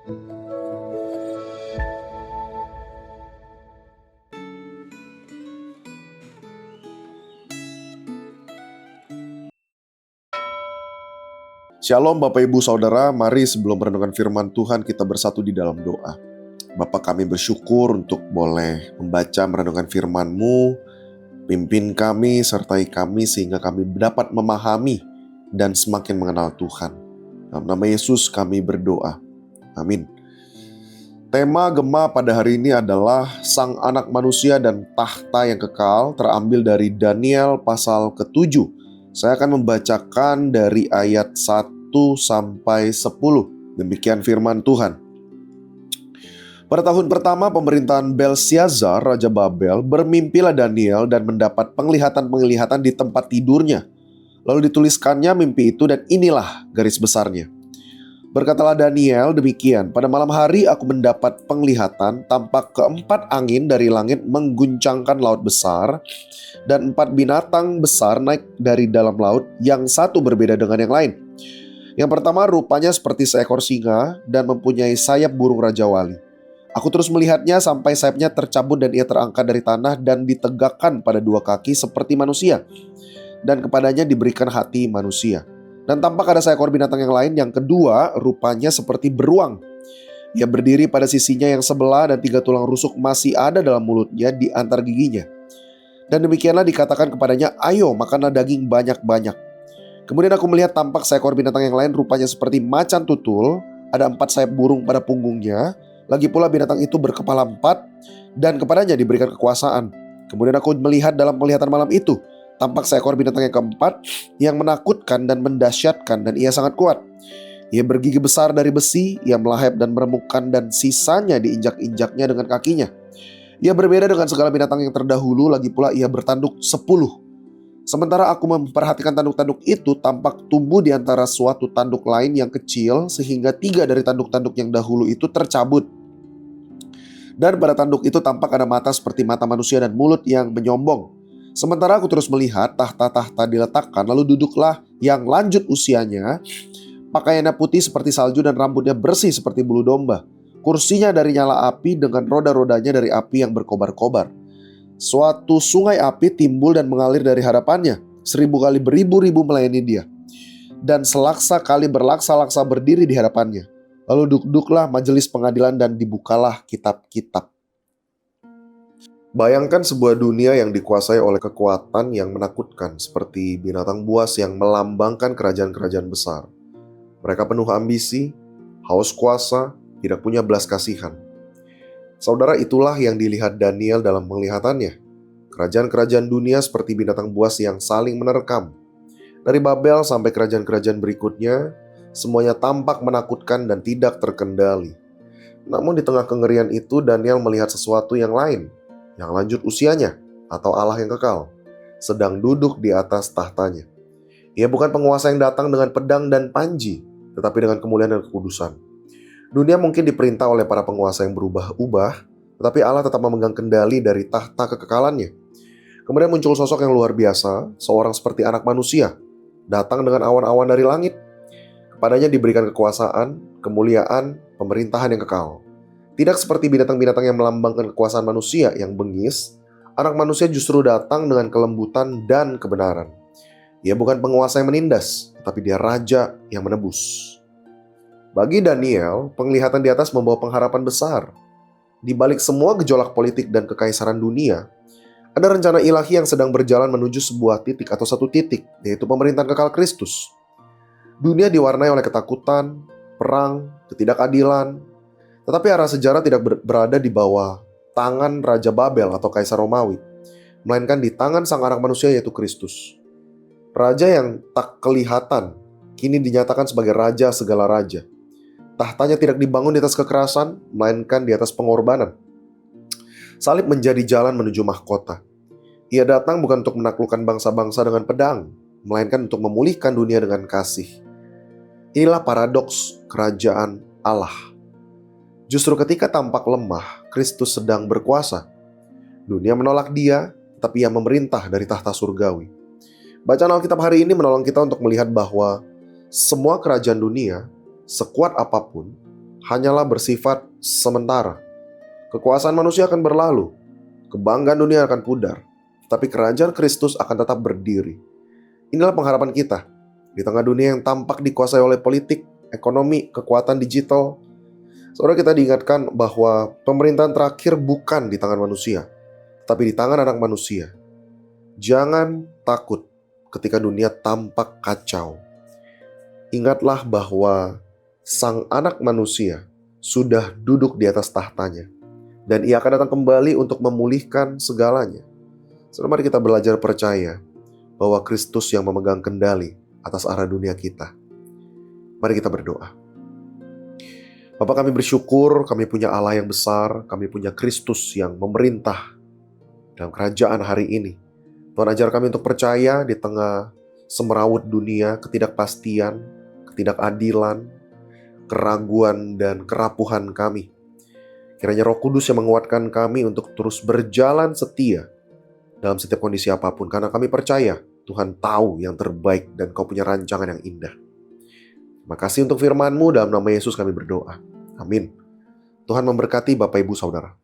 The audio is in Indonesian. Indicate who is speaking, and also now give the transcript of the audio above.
Speaker 1: Shalom Bapak Ibu Saudara, mari sebelum merenungkan firman Tuhan kita bersatu di dalam doa. Bapa, kami bersyukur untuk boleh membaca merenungkan firman-Mu. Pimpin kami, sertai kami sehingga kami dapat memahami dan semakin mengenal Tuhan. Dalam nama Yesus kami berdoa. Amin. Tema Gema pada hari ini adalah Sang Anak Manusia dan Tahta yang Kekal, terambil dari Daniel pasal ke-7. Saya akan membacakan dari ayat 1 sampai 10. Demikian firman Tuhan. Pada tahun pertama pemerintahan Belsyazar, Raja Babel, bermimpilah Daniel dan mendapat penglihatan-penglihatan di tempat tidurnya. Lalu dituliskannya mimpi itu dan inilah garis besarnya. Berkatalah Daniel demikian, pada malam hari aku mendapat penglihatan, tampak keempat angin dari langit mengguncangkan laut besar, dan 4 binatang besar naik dari dalam laut, yang satu berbeda dengan yang lain. Yang pertama rupanya seperti seekor singa dan mempunyai sayap burung rajawali. Aku terus melihatnya sampai sayapnya tercabut dan ia terangkat dari tanah dan ditegakkan pada 2 kaki seperti manusia. Dan kepadanya diberikan hati manusia. Dan tampak ada seekor binatang yang lain, yang kedua rupanya seperti beruang. Ia berdiri pada sisinya yang sebelah dan 3 tulang rusuk masih ada dalam mulutnya di antar giginya. Dan demikianlah dikatakan kepadanya, ayo makanlah daging banyak-banyak. Kemudian aku melihat tampak seekor binatang yang lain rupanya seperti macan tutul, ada 4 sayap burung pada punggungnya. Lagi pula binatang itu berkepala 4 dan kepadanya diberikan kekuasaan. Kemudian aku melihat dalam penglihatan malam itu, tampak seekor binatang yang keempat yang menakutkan dan mendahsyatkan dan ia sangat kuat. Ia bergigi besar dari besi, ia melahap dan meremukkan dan sisanya diinjak-injaknya dengan kakinya. Ia berbeda dengan segala binatang yang terdahulu, lagi pula ia bertanduk 10. Sementara aku memperhatikan tanduk-tanduk itu, tampak tumbuh di antara suatu tanduk lain yang kecil, sehingga 3 dari tanduk-tanduk yang dahulu itu tercabut. Dan pada tanduk itu tampak ada mata seperti mata manusia dan mulut yang menyombong. Sementara aku terus melihat tahta-tahta diletakkan, lalu duduklah yang lanjut usianya, pakaiannya putih seperti salju dan rambutnya bersih seperti bulu domba. Kursinya dari nyala api dengan roda-rodanya dari api yang berkobar-kobar. Suatu sungai api timbul dan mengalir dari hadapannya. 1000 kali beribu-ribu melayani dia. Dan selaksa kali berlaksa-laksa berdiri di hadapannya. Lalu duduklah majelis pengadilan dan dibukalah kitab-kitab. Bayangkan sebuah dunia yang dikuasai oleh kekuatan yang menakutkan, seperti binatang buas yang melambangkan kerajaan-kerajaan besar. Mereka penuh ambisi, haus kuasa, tidak punya belas kasihan. Saudara, itulah yang dilihat Daniel dalam penglihatannya. Kerajaan-kerajaan dunia seperti binatang buas yang saling menerkam. Dari Babel sampai kerajaan-kerajaan berikutnya, semuanya tampak menakutkan dan tidak terkendali. Namun di tengah kengerian itu, Daniel melihat sesuatu yang lain, yang lanjut usianya, atau Allah yang kekal, sedang duduk di atas tahtanya. Ia bukan penguasa yang datang dengan pedang dan panji, tetapi dengan kemuliaan dan kekudusan. Dunia mungkin diperintah oleh para penguasa yang berubah-ubah, tetapi Allah tetap memegang kendali dari tahta kekekalannya. Kemudian muncul sosok yang luar biasa, seorang seperti anak manusia, datang dengan awan-awan dari langit. Kepadanya diberikan kekuasaan, kemuliaan, pemerintahan yang kekal. Tidak seperti binatang-binatang yang melambangkan kekuasaan manusia yang bengis, anak manusia justru datang dengan kelembutan dan kebenaran. Ia bukan penguasa yang menindas, tetapi dia raja yang menebus. Bagi Daniel, penglihatan di atas membawa pengharapan besar. Di balik semua gejolak politik dan kekaisaran dunia, ada rencana ilahi yang sedang berjalan menuju sebuah titik atau satu titik, yaitu pemerintahan kekal Kristus. Dunia diwarnai oleh ketakutan, perang, ketidakadilan, tetapi arah sejarah tidak berada di bawah tangan Raja Babel atau Kaisar Romawi, melainkan di tangan sang anak manusia yaitu Kristus. Raja yang tak kelihatan, kini dinyatakan sebagai Raja segala raja. Tahtanya tidak dibangun di atas kekerasan, melainkan di atas pengorbanan. Salib menjadi jalan menuju mahkota. Ia datang bukan untuk menaklukkan bangsa-bangsa dengan pedang, melainkan untuk memulihkan dunia dengan kasih. Inilah paradoks kerajaan Allah. Justru ketika tampak lemah, Kristus sedang berkuasa. Dunia menolak dia, tapi ia memerintah dari tahta surgawi. Bacaan Alkitab hari ini menolong kita untuk melihat bahwa semua kerajaan dunia, sekuat apapun, hanyalah bersifat sementara. Kekuasaan manusia akan berlalu, kebanggaan dunia akan pudar, tapi kerajaan Kristus akan tetap berdiri. Inilah pengharapan kita di tengah dunia yang tampak dikuasai oleh politik, ekonomi, kekuatan digital. Saudara, kita diingatkan bahwa pemerintahan terakhir bukan di tangan manusia, tapi di tangan Anak Manusia. Jangan takut ketika dunia tampak kacau. Ingatlah bahwa Sang Anak Manusia sudah duduk di atas tahtanya, dan Ia akan datang kembali untuk memulihkan segalanya. Saudara, mari kita belajar percaya bahwa Kristus yang memegang kendali atas arah dunia kita. Mari kita berdoa. Bapa, kami bersyukur kami punya Allah yang besar, kami punya Kristus yang memerintah dalam kerajaan hari ini. Tuhan, ajar kami untuk percaya di tengah semerawut dunia, ketidakpastian, ketidakadilan, keraguan, dan kerapuhan kami. Kiranya Roh Kudus yang menguatkan kami untuk terus berjalan setia dalam setiap kondisi apapun. Karena kami percaya Tuhan tahu yang terbaik dan Kau punya rancangan yang indah. Terima kasih untuk firman-Mu, dalam nama Yesus kami berdoa. Amin. Tuhan memberkati Bapak Ibu Saudara.